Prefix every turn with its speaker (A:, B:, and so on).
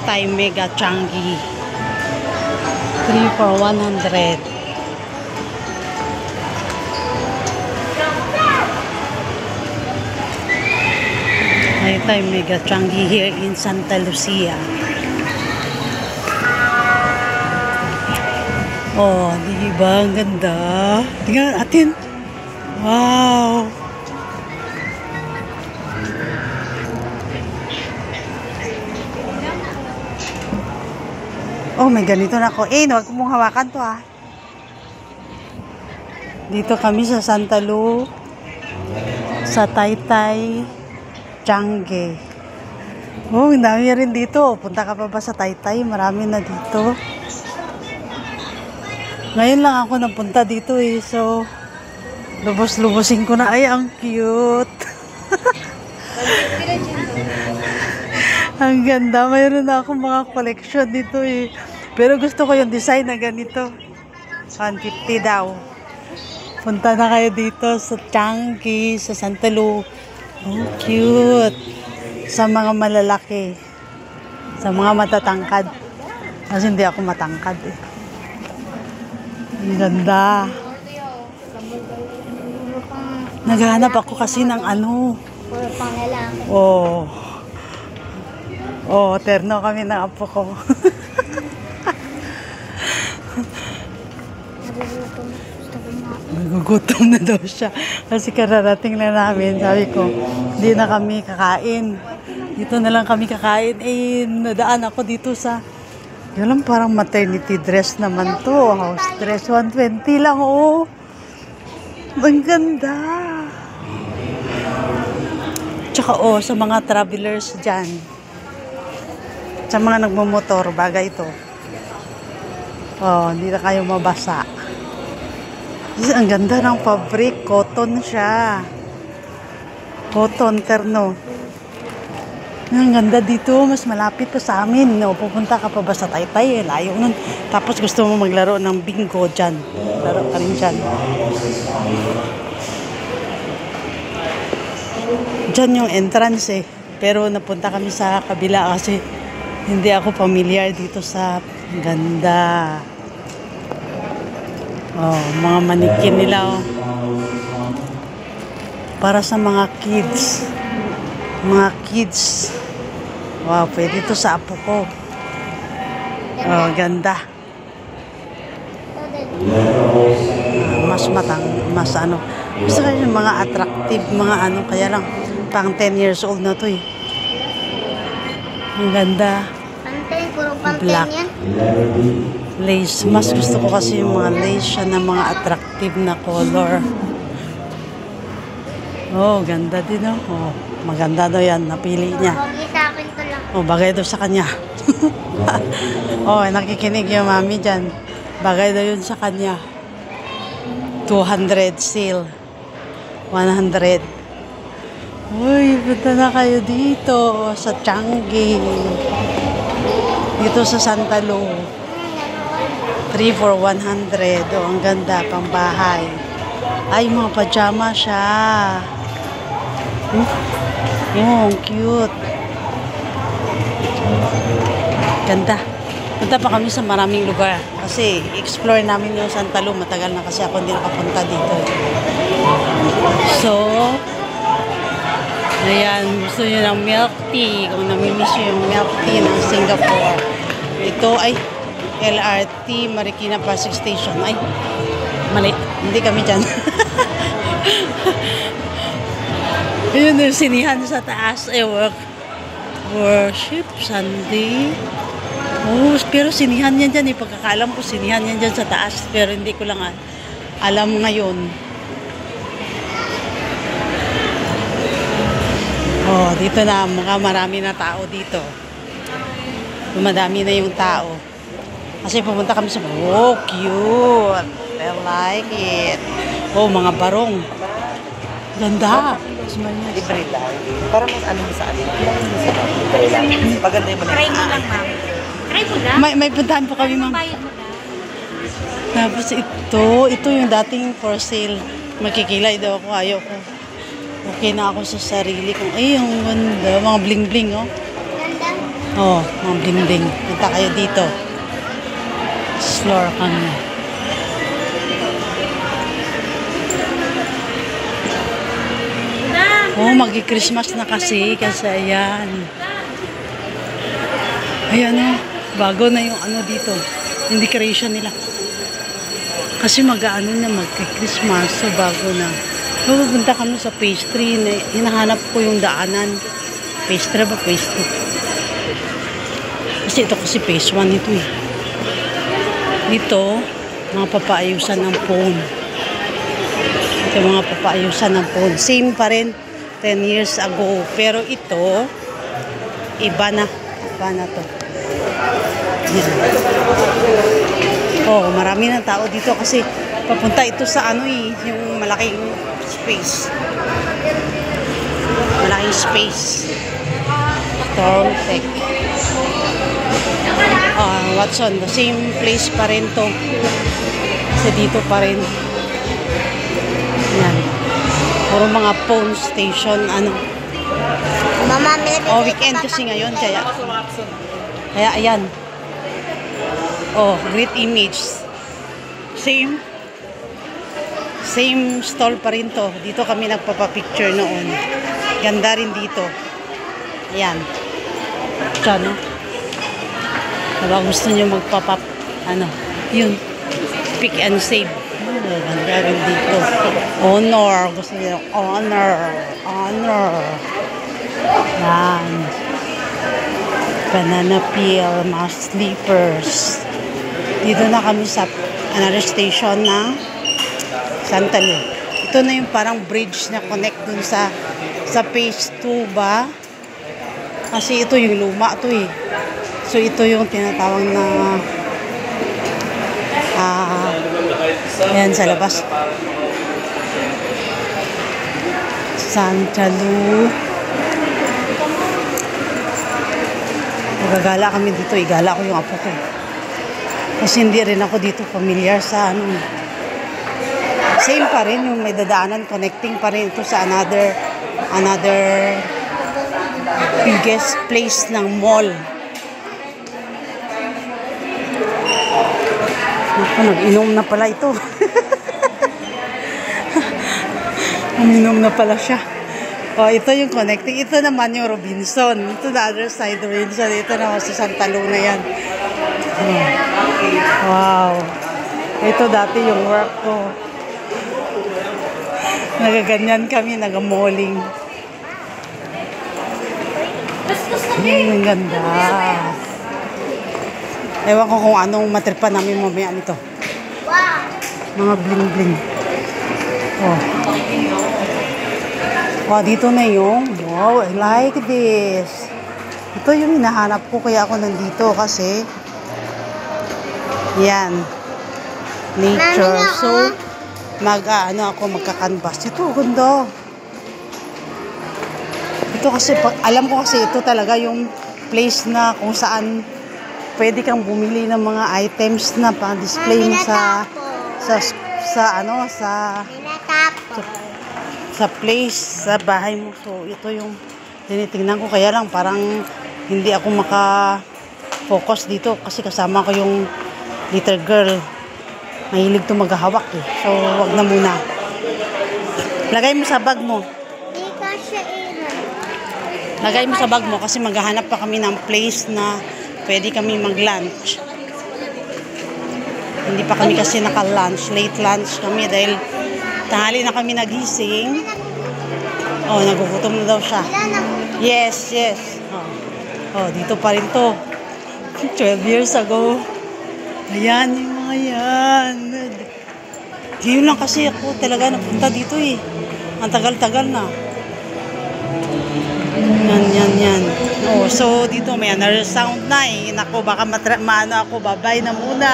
A: Thai Mega Changi 3 for 100. Thai Mega Changi here in Santa Lucia. Oh, di ba? Ang ganda. Tingnan natin. Wow! Oh, may ganito na ako. Huwag mong hawakan to ah. Dito kami sa Santa Lu, sa Taytay Changi. Oh, ang dami rin dito. Punta ka pa ba sa Taytay? Marami na dito. Ngayon lang ako napunta dito eh. So, lubos-lubosin ko na. Ay, ang cute. Ang ganda. Mayroon na akong mga collection dito eh. Pero gusto ko yung design na ganito. 150 daw. Punta na kayo dito sa Changi, sa Santa Lu. Oh, cute. Sa mga malalaki. Sa mga matatangkad. Kasi hindi ako matangkad eh. Ang ganda. Naghahanap ako kasi ng ano. Oh. Oh, terno kami ng apo ko. Nagugutom na daw siya. Kasi kararating na namin. Sabi ko, hindi na kami kakain. Dito na lang kami kakain. Eh, nadaan ako dito sa... Yun lang, parang maternity dress naman to. House dress, 120 lang, oh. Ang ganda. Tsaka, oh, sa mga travelers dyan. Sa mga nagmumotor, bagay ito. Oh, hindi na kayo mabasa. Ang ganda ng fabric. Cotton siya. Cotton, terno. Ang ganda dito. Mas malapit pa sa amin. No, pupunta ka pa ba sa Taytay? Layo nun. Tapos gusto mo maglaro ng bingo dyan. Laro ka rin dyan. Dyan yung entrance eh. Pero napunta kami sa kabila kasi hindi ako familiar dito sa ganda. Oh, mga manikin nila oh. Para sa mga kids. Mga kids. Wow, pwede ito sa apo ko. Oh, ganda. Mas ano. Gusto ko yung mga attractive, mga ano, kaya lang pang 10 years old na to eh. Ang ganda. Black. Lace. Mas gusto ko kasi yung mga lace siya na mga attractive na color. Oh, ganda din oh. Oh, maganda daw yan. Napili niya. Oh, bagay daw sa kanya. Oh, nakikinig yung mami dyan. Bagay daw yun sa kanya. 200 sale. 100. Uy, punta na kayo dito sa Changi. Dito sa Santa Lu. 3 for 100. Oh, ang ganda, pang bahay. Ay, mga pajama siya. Oh, ang cute. Ganda. Punta pa kami sa maraming lugar. Kasi explore namin yung Santa Lu. Matagal na kasi ako hindi nakapunta dito. So, ayan. Gusto nyo ng milk tea. Kung namimiss nyo yung milk tea ng Singapore. Ito ay LRT Marikina Pasig Station. Ay, mali. Hindi kami dyan. Yun yung sinihan sa taas. Worship Sunday. Oh, pero sinihan yan dyan. Pagkakalam ko, sinihan yan dyan sa taas. Pero hindi ko lang alam ngayon. Oh, dito na. Marami na tao dito. Madami na yung tao. Kasi pumunta kami sa... Oh, cute. I like it. Oh, mga barong. Ganda.
B: Libre lang. Para mas ano sa atin. Libre lang. Maganda yung
C: Try mo lang, ma'am. Try mo lang.
A: May puntahan po kami, ma'am.
C: Bayad mo lang.
A: Tapos ito yung dating for sale. Makikilay daw ako. Ayaw ko. Okay na ako sa sarili ko. Ay, ang ganda. Mga bling-bling, oh.
C: Ganda.
A: Oh, mga bling-bling. Punta kayo dito. Explore kami. Oh, magi-Christmas na kasi ayan. Ayan oh, bago na yung ano dito. Yung decoration nila. Kasi mag-ano na magki-Christmas, so bago na. Pupunta kami sa phase 3 na hinahanap ko yung daanan. Phase 3 ba? Phase 2. Kasi ito kasi phase 1 ito eh. Dito, mga papaayusan ng phone. Ito mga papaayusan ng phone. Same pa rin 10 years ago. Pero ito, iba na. Iba na to. Yan. Oh, marami ng tao dito kasi papunta ito sa ano eh, yung malaking space. Malaking space. Storm Tech. Watson, the same place pa rin to. Kasi dito pa rin. Yan. Puro mga phone station, ano.
C: Mama,
A: Weekend kasi ngayon, kaya ayan. Oh, great image. Same stall pa rin to. Dito kami nagpapapicture noon. Ganda rin dito. Ayan. Diyan, no? Diba gusto nyo magpapap, ano, yun. Pick and save. Oh, ganda rin dito. Honor. Gusto nyo honor. Honor. Yan. Banana peel, mga sleepers. Dito na kami sa another station na Santa Lu. Ito na yung parang bridge na connect dun sa phase 2 ba? Kasi ito yung luma to eh. So ito yung tinatawag na ayan sa labas. Santa Lu. Magagala kami dito. Igala ko yung apo ko. Kasi hindi rin ako dito familiar sa ano. Same pa rin yung may dadaanan. Connecting pa rin ito sa another biggest place ng mall. Naku, nag-inom na pala ito. Uminom na pala siya. Oh, ito yung connecting. Ito naman yung Robinson. Ito the other side Robinson. Ito naman sa Santa Luna yan. Oh. Wow. Ito dati yung work ko. Nagaganyan kami, nagamalling. Ang ganda. Ewan ko kung anong matripa namin mamaya nito. Mga bling-bling. Oh. Wow, dito na yung, wow, I like this. Ito yung hinahanap ko, kaya ako nandito kasi, yan, nature. So, magka-canvas. Ito, ganda. Ito kasi, alam ko kasi ito talaga yung place na kung saan pwede kang bumili ng mga items na pang-display mo sa place, sa bahay mo. So, ito yung tinitingnan ko. Kaya lang, parang hindi ako maka-focus dito kasi kasama ko yung little girl. Mahilig to maghahawak eh. So, wag na muna. Lagay mo sa bag mo. Lagay mo sa bag mo kasi maghahanap pa kami ng place na pwede kami mag-lunch. Hindi pa kami kasi naka-lunch. Late lunch kami dahil tanghali na kami nagising. Oh, nagugutom na daw siya. Yes, yes. Oh, dito pa rin to. 12 years ago. Ayan yung mga yan. Ngayon lang kasi ako talaga napunta dito eh. Ang tagal-tagal na. Yan. Oh, so dito may another sound na eh. Naku, baka maano ako. Bye-bye na muna.